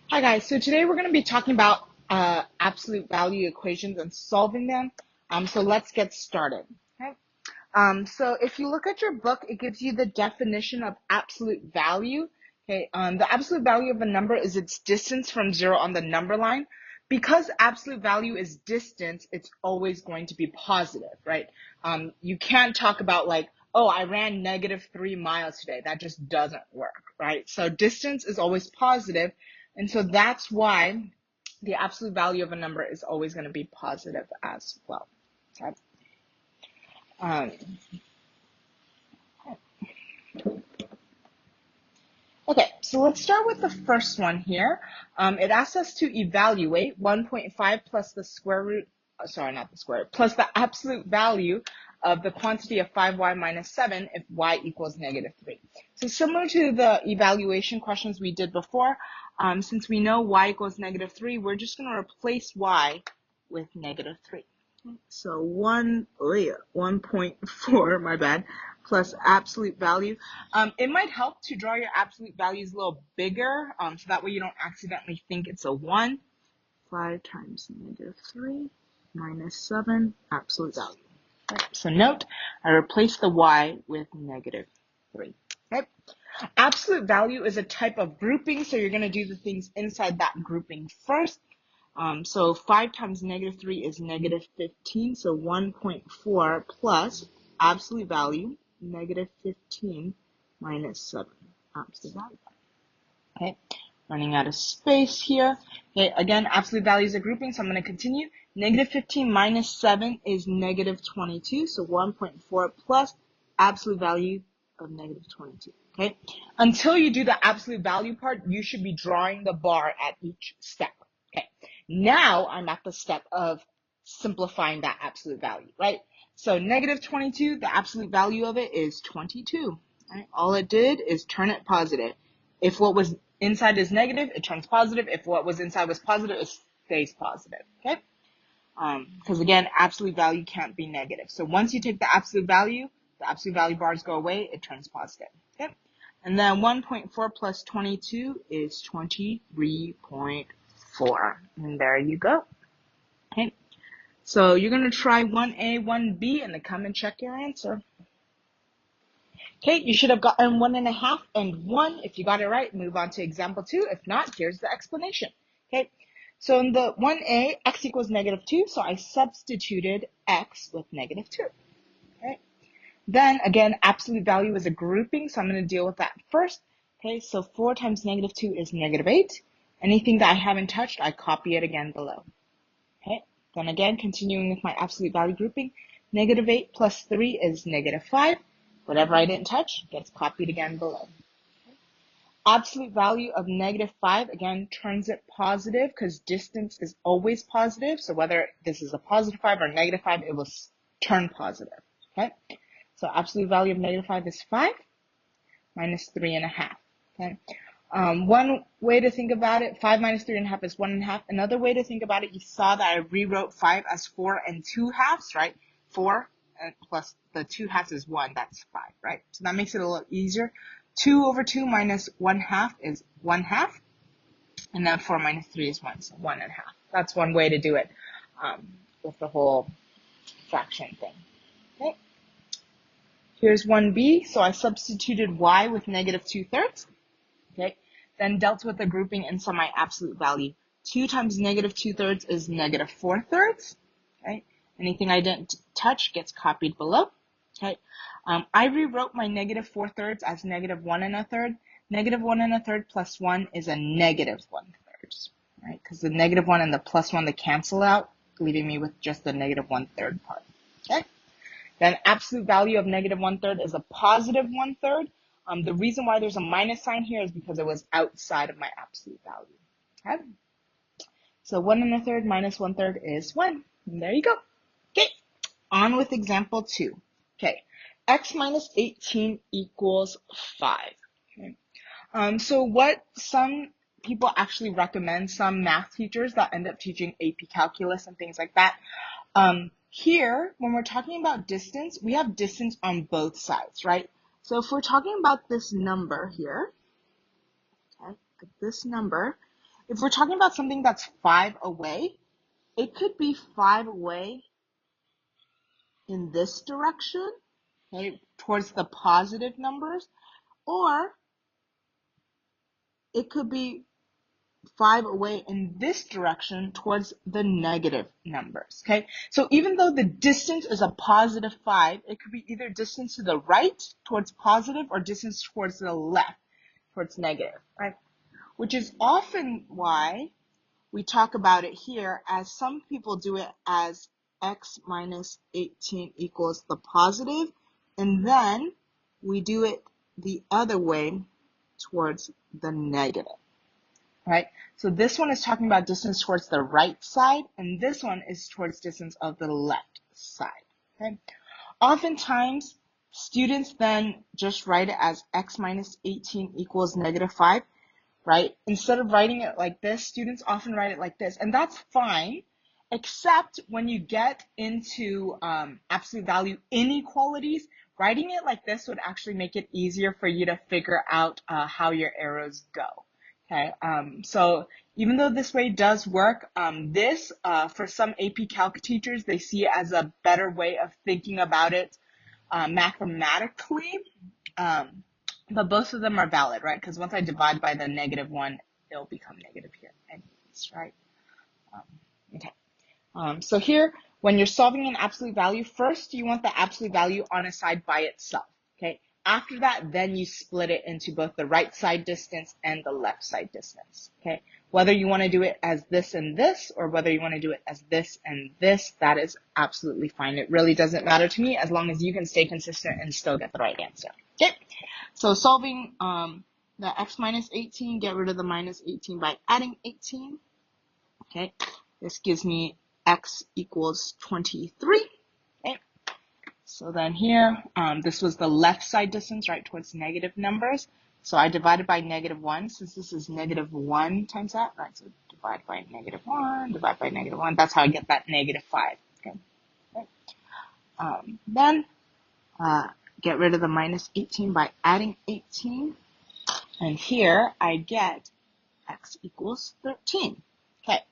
Hi guys, so today we're going to be talking about absolute value equations and solving them. So let's get started. Okay. So if you look at your book, it gives you the definition of absolute value. Okay. The absolute value of a number is its distance from zero on the number line. Because absolute value is distance, it's always going to be positive, right? You can't talk about like, oh, I ran -3 miles today. That just doesn't work, right? So distance is always positive. And so that's why the absolute value of a number is always going to be positive as well. Okay. Um, okay, so let's start with the first one here. It asks us to evaluate 1.5 plus the square root, sorry, not the square root, plus the absolute value of the quantity of 5y minus 7 if y equals -3. So similar to the evaluation questions we did before, since we know y equals -3, we're just going to replace y with -3. So 1.4, my bad, plus absolute value. It might help to draw your absolute values a little bigger, so that way you don't accidentally think it's a 1. 5 times -3 minus 7, absolute value. Right. So note, I replace the y with -3. Okay. Absolute value is a type of grouping, so you're going to do the things inside that grouping first. So 5 times -3 is -15, so 1.4 plus absolute value, -15 minus 7, absolute value. Okay, running out of space here. Okay, again, absolute value is a grouping, so I'm going to continue. -15 minus 7 is -22, so 1.4 plus absolute value of -22. Okay, until you do the absolute value part, you should be drawing the bar at each step. Okay, now I'm at the step of simplifying that absolute value, right? So -22, the absolute value of it is 22. Right? All it did is turn it positive. If what was inside is negative, it turns positive. If what was inside was positive, it stays positive. Okay? Because again, absolute value can't be negative. So once you take the absolute value bars go away, it turns positive. Okay? And then 1.4 plus 22 is 23.4. And there you go. Okay? So you're going to try 1A, 1B, and then come and check your answer. Okay, you should have gotten 1.5 and 1. If you got it right, move on to example 2. If not, here's the explanation. Okay, so in the 1A, x equals -2, so I substituted x with -2. Okay, then again, absolute value is a grouping, so I'm going to deal with that first. Okay, so 4 times -2 is -8. Anything that I haven't touched, I copy it again below. Okay, then again, continuing with my absolute value grouping, -8 plus 3 is -5. Whatever I didn't touch gets copied again below. Absolute value of -5, again, turns it positive because distance is always positive. So whether this is a +5 or -5, it will turn positive. Okay, so absolute value of -5 is 5 minus 3.5. Okay. One way to think about it, 5 minus 3.5 is 1.5. Another way to think about it, you saw that I rewrote 5 as 4 and 2/2, right? 4 plus the 2/2 is 1, that's 5, right? So that makes it a little easier. 2 over 2 minus 1/2 is 1/2. And then 4 minus 3 is 1, so 1.5. That's one way to do it with the whole fraction thing. Okay. Here's 1b, so I substituted y with -2/3. Okay, then dealt with the grouping inside my absolute value. 2 times -2/3 is -4/3. Okay, anything I didn't touch gets copied below. Okay, I rewrote my -4/3 as -1 1/3. -1 1/3 plus 1 is a -1/3. Right, because the -1 and the +1 they cancel out, leaving me with just the -1/3 part. Okay. Then absolute value of -1/3 is a +1/3. The reason why there's a minus sign here is because it was outside of my absolute value. Okay? So 1 1/3 minus 1/3 is 1. And there you go. Okay, on with example 2. Okay, x minus 18 equals 5. Okay. So what some people actually recommend, some math teachers that end up teaching AP calculus and things like that, here, when we're talking about distance, we have distance on both sides, right? So if we're talking about this number here, okay, this number, If we're talking about something that's 5 away, it could be 5 away in this direction, okay, towards the positive numbers, or it could be 5 away in this direction towards the negative numbers, okay? So even though the distance is a positive 5, it could be either distance to the right towards positive or distance towards the left towards negative, right? Which is often why we talk about it here as some people do it as x minus 18 equals the positive, and then we do it the other way towards the negative. Right? So this one is talking about distance towards the right side, and this one is towards distance of the left side. Okay? Oftentimes, students then just write it as x minus 18 equals negative 5, right? Instead of writing it like this, students often write it like this, and that's fine, except when you get into absolute value inequalities, writing it like this would actually make it easier for you to figure out how your arrows go. Okay, so even though this way does work, for some AP Calc teachers, they see it as a better way of thinking about it mathematically, but both of them are valid, right? Because once I divide by the -1, it'll become negative here anyways, right? Okay, so here, when you're solving an absolute value, first you want the absolute value on a side by itself, okay? After that, then you split it into both the right side distance and the left side distance, okay? Whether you want to do it as this and this, or whether you want to do it as this and this, that is absolutely fine. It really doesn't matter to me as long as you can stay consistent and still get the right answer, okay? So solving the x minus 18, get rid of the minus 18 by adding 18, okay? This gives me x equals 23, okay? So then here, this was the left side distance, right, towards negative numbers. So I divided by -1, since this is -1 times that, right? So divide by -1, divide by -1. That's how I get that -5, okay? Then get rid of the minus 18 by adding 18. And here I get x equals 13, okay?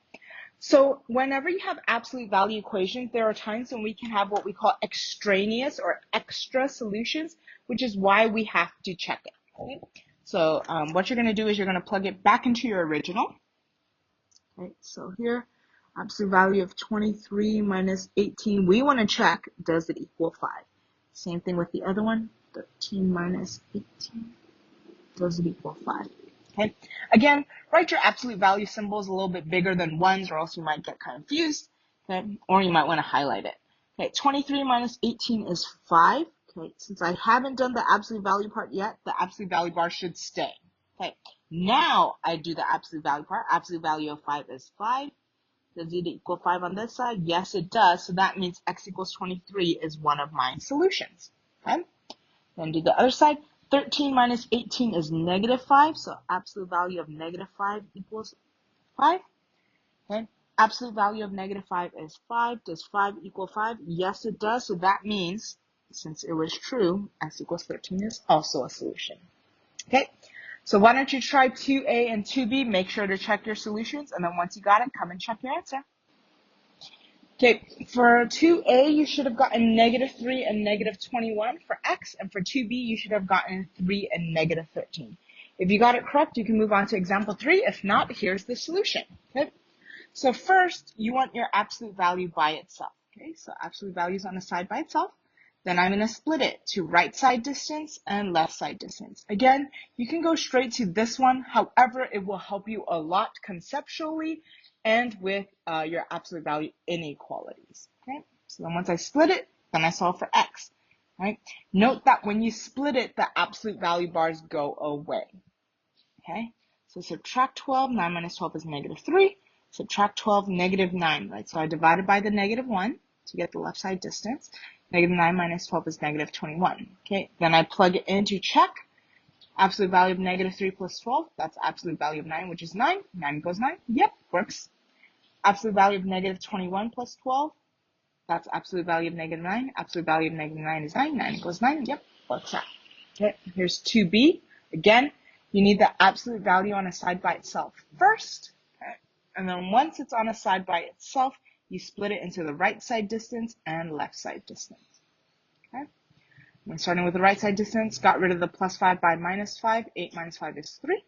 So whenever you have absolute value equations, there are times when we can have what we call extraneous or extra solutions, which is why we have to check it. Okay? So what you're going to do is you're going to plug it back into your original. Okay, so here, absolute value of 23 minus 18, we want to check, does it equal 5? Same thing with the other one, 13 minus 18, does it equal 5? Okay. Again, write your absolute value symbols a little bit bigger than ones, or else you might get confused. Okay. Or you might want to highlight it. Okay. 23 minus 18 is 5. Okay. Since I haven't done the absolute value part yet, the absolute value bar should stay. Okay. Now I do the absolute value part. Absolute value of 5 is 5. Does it equal 5 on this side? Yes, it does. So that means x equals 23 is one of my solutions. Okay. Then do the other side. 13 minus 18 is -5, so absolute value of -5 equals 5. Okay, absolute value of -5 is 5. Does 5 equal 5? Yes, it does. So that means, since it was true, x equals 13 is also a solution. Okay, so why don't you try 2A and 2B? Make sure to check your solutions, and then once you got it, come and check your answer. Okay, for 2A, you should have gotten -3 and -21 for x, and for 2B, you should have gotten 3 and -13. If you got it correct, you can move on to example 3. If not, here's the solution. Okay, so first, you want your absolute value by itself. Okay, so absolute value is on the side by itself. Then I'm going to split it to right side distance and left side distance. Again, you can go straight to this one. However, it will help you a lot conceptually and with your absolute value inequalities. Okay, so then once I split it, then I solve for x. Right? Note that when you split it, the absolute value bars go away. Okay, so subtract 12, 9 minus 12 is -3. Subtract 12, -9, right? So I divided by the -1 to get the left side distance. -9 minus 12 is -21. Okay, then I plug it in to check. Absolute value of -3 plus 12, that's absolute value of 9, which is 9. 9 equals 9. Yep, works. Absolute value of -21 plus 12, that's absolute value of -9. Absolute value of -9 is 9. 9 equals 9. Yep, works out. Okay, here's 2B. Again, you need the absolute value on a side by itself first. And then once it's on a side by itself, you split it into the right side distance and left side distance. Okay. When starting with the right side distance, got rid of the plus 5 by minus 5. 8 minus 5 is 3.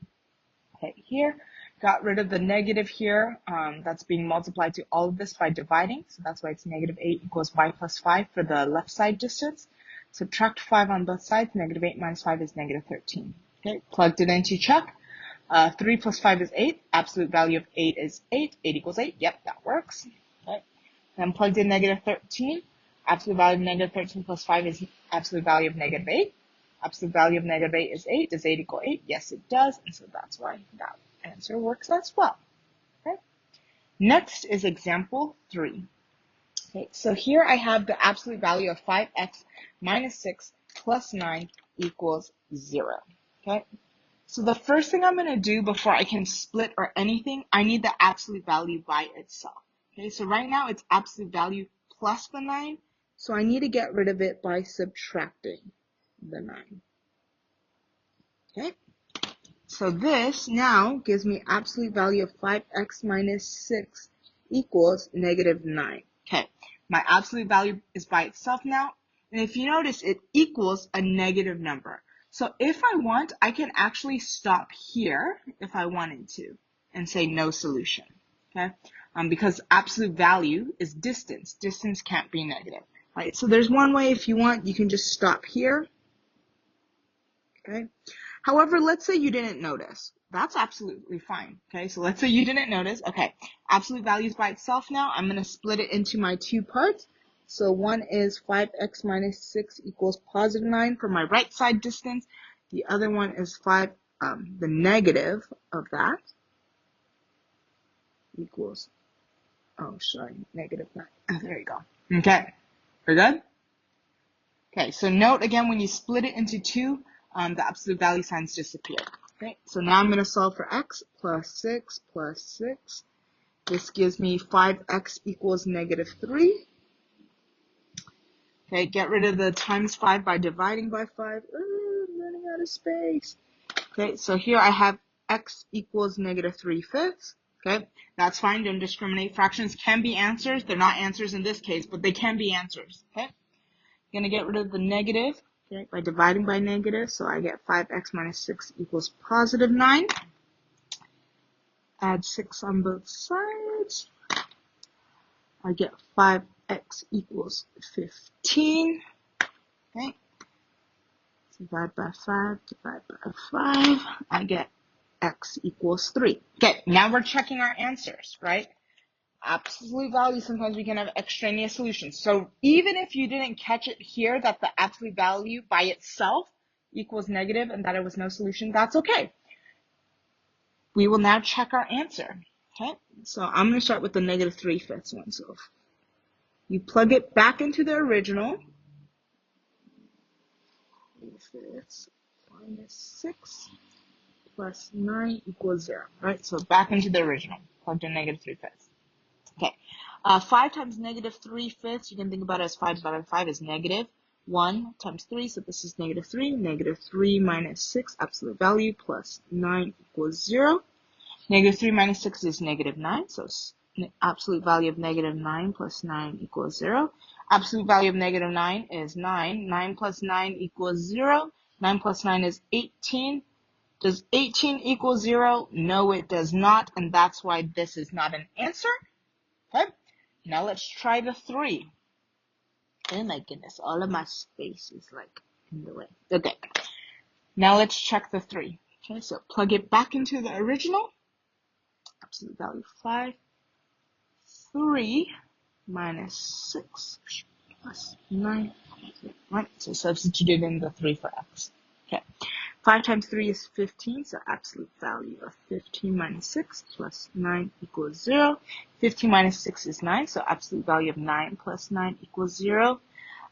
Okay, here, got rid of the negative here. That's being multiplied to all of this by dividing. So that's why it's negative 8 equals y plus 5 for the left side distance. Subtract 5 on both sides. Negative 8 minus 5 is negative 13. Okay, plugged it in to check. 3 plus 5 is 8. Absolute value of 8 is 8. 8 equals 8. Yep, that works. Okay. Then plugged in negative 13. Absolute value of negative 13 plus 5 is absolute value of negative 8. Absolute value of negative 8 is 8. Does 8 equal 8? Yes, it does. And so that's why that answer works as well. Okay. Next is example 3. Okay, so here I have the absolute value of 5x minus 6 plus 9 equals 0. Okay. So the first thing I'm going to do before I can split or anything, I need the absolute value by itself. Okay, so right now it's absolute value plus the 9. So I need to get rid of it by subtracting the 9. Okay, so this now gives me absolute value of 5x minus 6 equals negative 9. Okay, my absolute value is by itself now. And if you notice, it equals a negative number. So if I want, I can actually stop here if I wanted to and say no solution. Okay, because absolute value is distance. Distance can't be negative. Right, so there's one way if you want, you can just stop here. Okay. However, let's say you didn't notice. That's absolutely fine. Okay, so let's say you didn't notice. Okay, absolute values by itself now. I'm going to split it into my two parts. So one is 5x minus 6 equals positive 9 for my right side distance. The other one is the negative of that equals, negative 9. Oh, there you go. Okay, we're good? Okay, so note again, when you split it into two, the absolute value signs disappear. Okay, so now I'm going to solve for x plus 6 plus 6. This gives me 5x equals negative 3. Okay, get rid of the times 5 by dividing by 5. I'm running out of space. Okay, so here I have x equals negative 3/5. Okay, that's fine. Don't discriminate. Fractions can be answers. They're not answers in this case, but they can be answers. Okay, going to get rid of the negative. Okay, by dividing by negative, so I get 5x minus 6 equals positive 9. Add 6 on both sides. I get 5x equals 15. Okay. Divide by 5, divide by 5. I get x equals 3. Okay, now we're checking our answers, right? Absolute value, sometimes we can have extraneous solutions. So even if you didn't catch it here that the absolute value by itself equals negative and that it was no solution, that's okay. We will now check our answer. Okay, so I'm going to start with the negative 3/5 one. So you plug it back into the original. 3/5 minus 6 plus 9 equals 0. Right, so back into the original. Plugged in negative 3/5. Okay, 5 times negative 3/5, you can think about it as 5 divided by 5 is negative 1 times 3, so this is negative 3. Negative 3 minus 6, absolute value, plus 9 equals 0. Negative 3 minus 6 is negative 9, so absolute value of negative 9 plus 9 equals 0. Absolute value of negative 9 is 9. 9 plus 9 equals 0. 9 plus 9 is 18. Does 18 equal 0? No, it does not, and that's why this is not an answer. Okay, now let's try the 3. Oh my goodness, all of my space is like in the way. Okay, now let's check the 3. Okay, so plug it back into the original. Absolute value 5. 3 minus 6 plus 9. Right, so substituted in the 3 for x. Okay, 5 times 3 is 15, so absolute value of 15 minus 6 plus 9 equals 0. 15 minus 6 is 9, so absolute value of 9 plus 9 equals 0.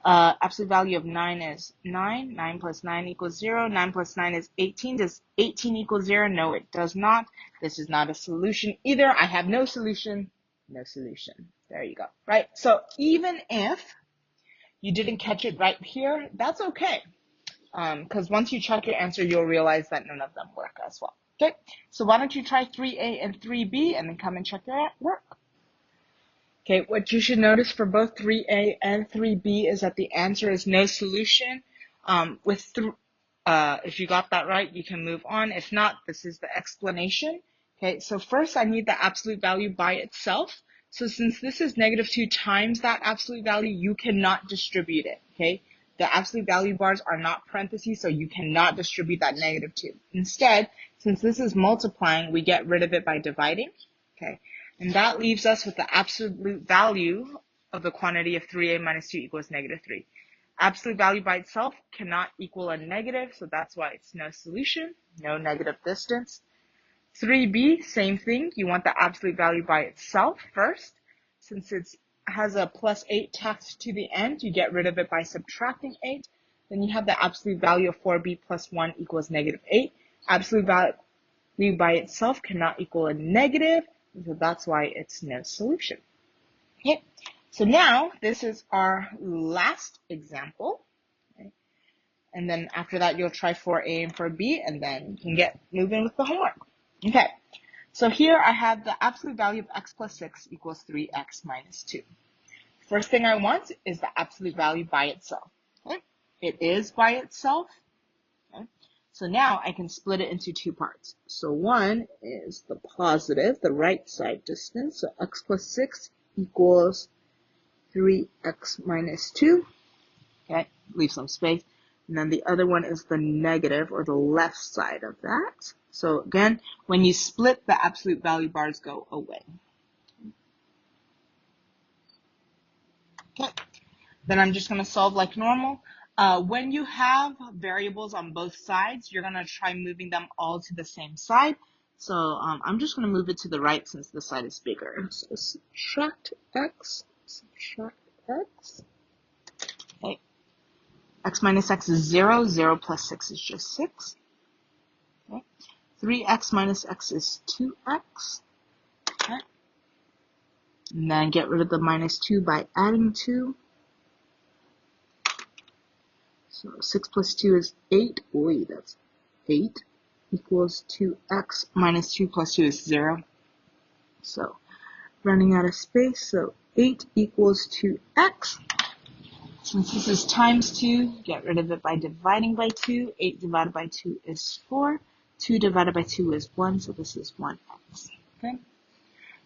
Absolute value of 9 is 9. 9 plus 9 equals 0. 9 plus 9 is 18. Does 18 equal 0? No, it does not. This is not a solution either. I have no solution. No solution. There you go. Right? So even if you didn't catch it right here, that's okay. Because once you check your answer, you'll realize that none of them work as well. Okay, so why don't you try 3A and 3B and then come and check your work. Okay, what you should notice for both 3A and 3B is that the answer is no solution. If you got that right, you can move on. If not, this is the explanation. Okay, so first I need the absolute value by itself. So since this is -2 times that absolute value, you cannot distribute it. Okay, the absolute value bars are not parentheses, so you cannot distribute that -2. Instead, since this is multiplying, we get rid of it by dividing. Okay, and that leaves us with the absolute value of the quantity of 3A minus 2 equals -3. Absolute value by itself cannot equal a negative, so that's why it's no solution, no negative distance. 3B, same thing. You want the absolute value by itself first. Since it has a plus 8 tacked to the end, you get rid of it by subtracting 8. Then you have the absolute value of 4B plus 1 equals -8. Absolute value by itself cannot equal a negative, so that's why it's no solution. Okay, so now this is our last example. Okay. And then after that, you'll try 4A and 4B, and then you can get moving with the homework. Okay, so here I have the absolute value of x plus 6 equals 3x minus 2. First thing I want is the absolute value by itself. Okay. It is by itself. Okay. So now I can split it into two parts. So one is the positive, the right side distance. So x plus 6 equals 3x minus 2. Okay, leave some space. And then the other one is the negative, or the left side of that. So again, when you split, the absolute value bars go away. Okay, then I'm just going to solve like normal. When you have variables on both sides, you're going to try moving them all to the same side. So I'm just going to move it to the right since this side is bigger. So subtract x. Okay. X minus x is 0. 0 plus 6 is just 6. Okay. 3x minus x is 2x. Okay. And then get rid of the minus 2 by adding 2. So 6 plus 2 is 8. Wait, that's 8 equals 2x minus 2 plus 2 is 0. So running out of space, so 8 equals 2x. Since this is times 2, get rid of it by dividing by 2. 8 divided by 2 is 4. 2 divided by 2 is 1, so this is 1x. Okay.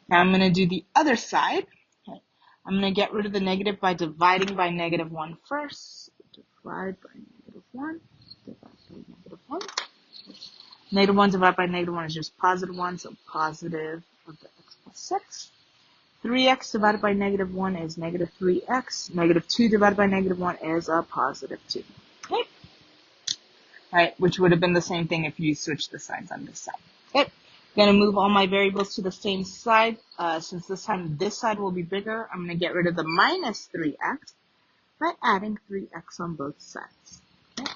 Now I'm going to do the other side. Okay. I'm going to get rid of the negative by dividing by -1 first. Divide by -1. Divide by -1. -1 divided by -1 is just +1, so positive of the x plus 6. 3x divided by -1 is -3x. -2 divided by -1 is a +2. Okay. Right, which would have been the same thing if you switched the signs on this side. Okay. I'm going to move all my variables to the same side. Since this time this side will be bigger, I'm going to get rid of the -3x by adding 3x on both sides. Okay.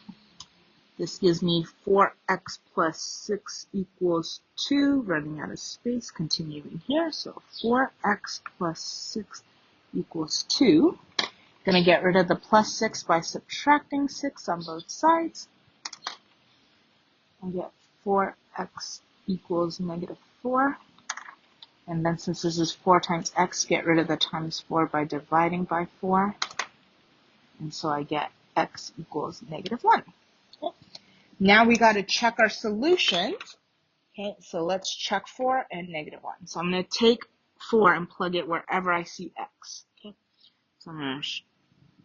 This gives me 4x plus 6 equals 2, running out of space, continuing here. So 4x plus 6 equals 2. Going to get rid of the plus 6 by subtracting 6 on both sides. I get 4x equals -4. And then since this is 4 times x, get rid of the times 4 by dividing by 4. And so I get x equals -1. Okay. Now we got to check our solutions. Okay, so let's check 4 and -1. So I'm going to take 4 and plug it wherever I see x. Okay, so I'm going to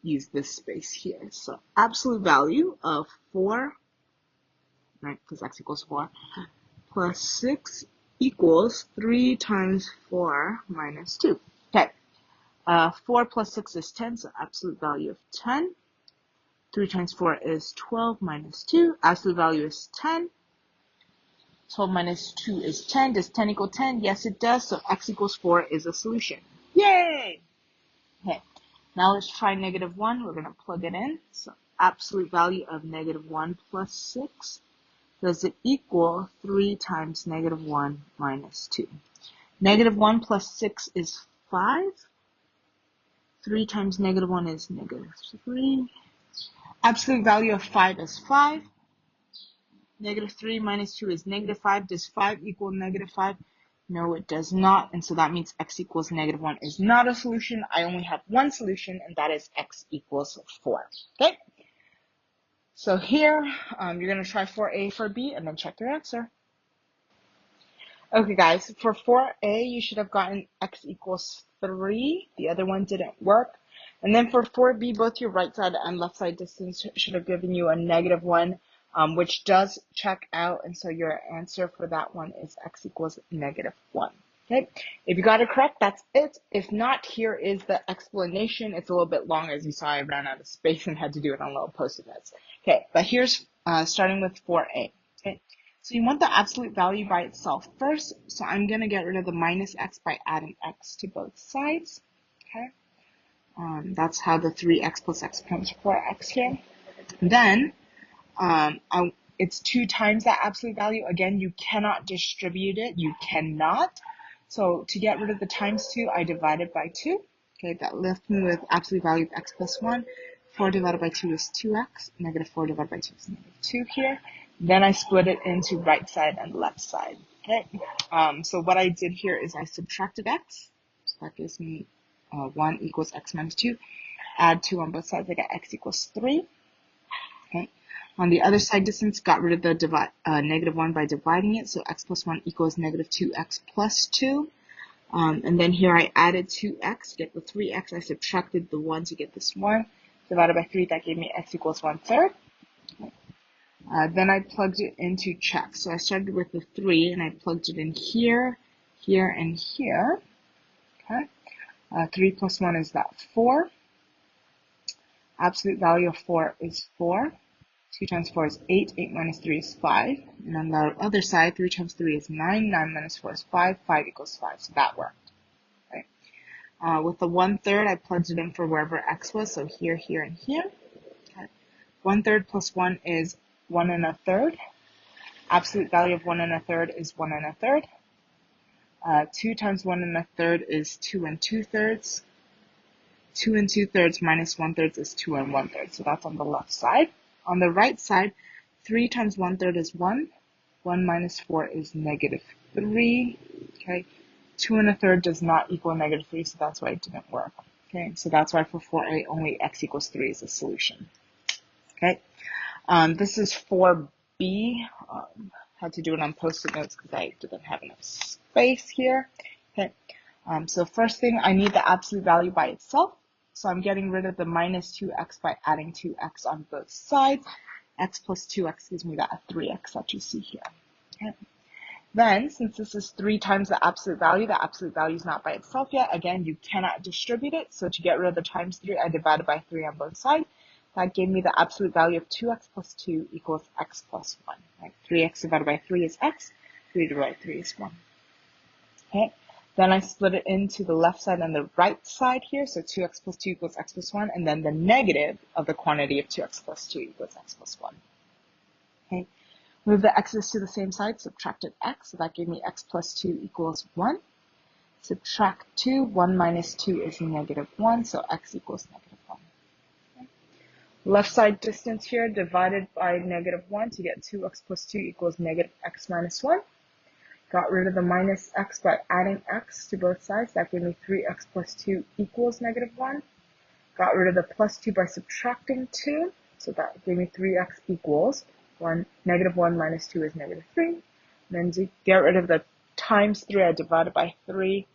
use this space here. So absolute value of 4, right, because x equals 4, plus 6 equals 3 times 4 minus 2. Okay, 4 plus 6 is 10, so absolute value of 10. 3 times 4 is 12 minus 2. Absolute value is 10. 12 minus 2 is 10. Does 10 equal 10? Yes, it does. So x equals 4 is a solution. Yay! Okay, now let's try -1. We're going to plug it in. So absolute value of -1 plus 6. Does it equal 3 times -1 minus 2? -1 plus 6 is 5. 3 times -1 is -3. Absolute value of 5 is 5. Negative 3 minus 2 is negative 5. Does 5 equal negative 5? No, it does not. And so that means x equals negative 1 is not a solution. I only have one solution, and that is x equals 4. Okay? So here, you're going to try for A for B, and then check your answer. Okay, guys, for 4A, you should have gotten x equals 3. The other one didn't work. And then for 4B, both your right side and left side distance should have given you a negative 1, which does check out. And so your answer for that one is x equals negative 1. Okay, if you got it correct, that's it. If not, here is the explanation. It's a little bit long. As you saw, I ran out of space and had to do it on little post-it notes. Okay, but here's starting with 4A. Okay. So you want the absolute value by itself first. So I'm going to get rid of the minus x by adding x to both sides. Okay. That's how the 3x plus x becomes 4x here. Then it's 2 times that absolute value. Again, you cannot distribute it. You cannot. So to get rid of the times 2, I divided by 2. Okay, that left me with absolute value of x plus 1. 4 divided by 2 is 2x. Negative 4 divided by 2 is negative 2 here. Then I split it into right side and left side. Okay. So what I did here is I subtracted x. So that gives me 1 equals x minus 2. Add 2 on both sides. I get x equals 3. Okay. On the other side distance, got rid of the negative 1 by dividing it. So x plus 1 equals negative 2x plus 2. And then here I added 2x to get the 3x. I subtracted the 1 to get this 1. Divided by 3, that gave me x equals 1/3. Then I plugged it into check. So I started with the 3 and I plugged it in here, here, and here. Okay. 3 plus 1 is that 4. Absolute value of 4 is 4. 2 times 4 is 8. 8 minus 3 is 5. And on the other side, 3 times 3 is 9. 9 minus 4 is 5. 5 equals 5. So that worked. Okay. With the 1/3, I plugged it in for wherever x was. So here, here, and here. Okay. 1/3 plus 1 is 1 1/3. Absolute value of 1 1/3 is 1 1/3. 2 times 1 1/3 is 2 2/3. 2 2/3 minus 1/3 is 2 1/3. So that's on the left side. On the right side, 3 times 1/3 is 1. 1 minus 4 is negative 3. Okay. 2 1/3 does not equal negative 3, so that's why it didn't work. Okay. So that's why for 4A, only x equals 3 is a solution. Okay. This is 4B. Had to do it on post-it notes because I didn't have enough space here. Okay. So first thing, I need the absolute value by itself. So I'm getting rid of the minus 2x by adding 2x on both sides. X plus 2x gives me that 3x that you see here. Okay. Then, since this is 3 times the absolute value is not by itself yet. Again, you cannot distribute it. So to get rid of the times 3, I divided by 3 on both sides. That gave me the absolute value of 2x plus 2 equals x plus 1. Right? 3x divided by 3 is x. 3 divided by 3 is 1. Okay. Then I split it into the left side and the right side here. So 2x plus 2 equals x plus 1. And then the negative of the quantity of 2x plus 2 equals x plus 1. Okay. Move the x's to the same side. Subtracted x. So that gave me x plus 2 equals 1. Subtract 2. 1 minus 2 is negative 1. So x equals negative 1. Okay. Left side distance here divided by negative 1 to get 2x plus 2 equals negative x minus 1. Got rid of the minus x by adding x to both sides. That gave me 3x plus 2 equals negative 1. Got rid of the plus 2 by subtracting 2. So that gave me 3x equals 1. Negative 1 minus 2 is negative 3. Then to get rid of the times 3, I divided by 3,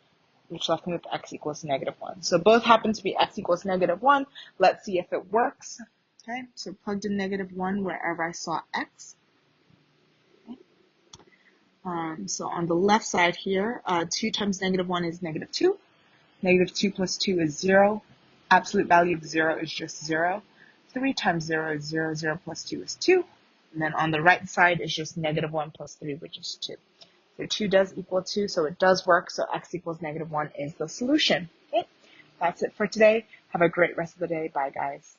which left me with x equals negative 1. So both happen to be x equals negative 1. Let's see if it works. Okay, so plugged in negative 1 wherever I saw x. So on the left side here, 2 times negative 1 is negative 2. Negative 2 plus 2 is 0. Absolute value of 0 is just 0. 3 times 0 is 0. 0 plus 2 is 2. And then on the right side is just negative 1 plus 3, which is 2. So 2 does equal 2, so it does work. So x equals negative 1 is the solution. Okay, that's it for today. Have a great rest of the day. Bye, guys.